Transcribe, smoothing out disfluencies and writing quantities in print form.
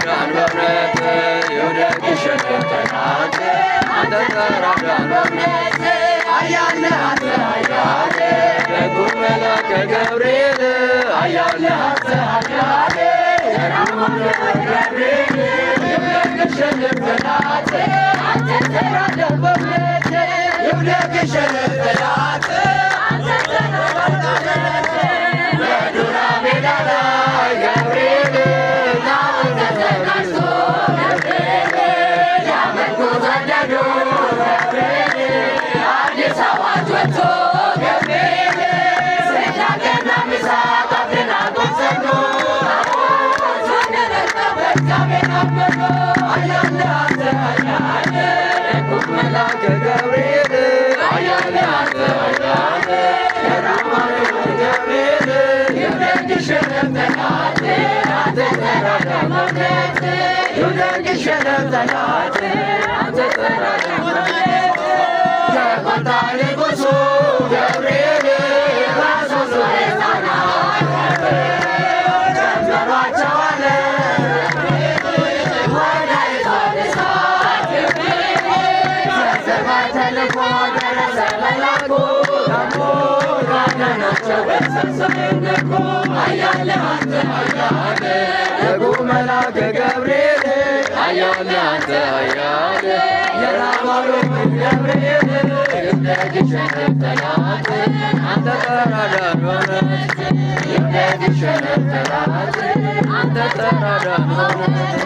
ተራዳን በእውነት ይውደቅ ይሸነፍ ጠላት አንተ ተራዳን በእውነት ኃያል ነህ አንተ ኃያል ደጉ መልአከ ገብርኤል ኃያል ነህ አንተ ኃያል ደጉ መልአከ ገብርኤል ይውደቅ ይሸነፍ ጠላት አንተ ተራዳን በእውነት ይውደቅ ይሸነፍ ጠላት አንተ ተራዳን በእውነት በዱራ ሜዳ ላይ ገብርኤል ታቦት ተዘጋጅቶ ገብርኤል ሊያመልኩት ወደዱ ገብርኤል አዲስ አዋጅ ወጥቶ ገብርኤል ሲናገርና ምሳቅ አብደናጎ ሰምቶ ተነረጠበት እግዚአብሔር አመኑ ኃያል ነህ አንተ ኃያል ደጉ መልአከ ገብርኤል ኃያል ነህ አንተ ኃያል የራማኑኤል ገብርኤል ይውደቅ ይሸነፍ ጠላት አንተ ተራዳን በእውነት ይውደቅ ይሸነፍ ጠላት አንተ ተራዳን በእውነት የቁጣ ንጉሡ ገብርኤል ራሱ ሱሬታና ጀመሯቸዋል ወዳይቷ እሳት ገብርኤል ዘዘባይ ተልኮ ደረሰ መላኩ ደሞ ካዳናቸው በሰብሰብ ኃያል ነህ አንተ ኃያል ደጉ መልአከ ገብርኤል ኃያል ነህ አንተ ኃያል የራማኑኤል ገብርኤል ይውደቅ ይሸነፍ ጠላት አንተ ተራዳን በእውነት ይውደቅ ይሸነፍ ጠላት አንተ ተራዳን በእውነት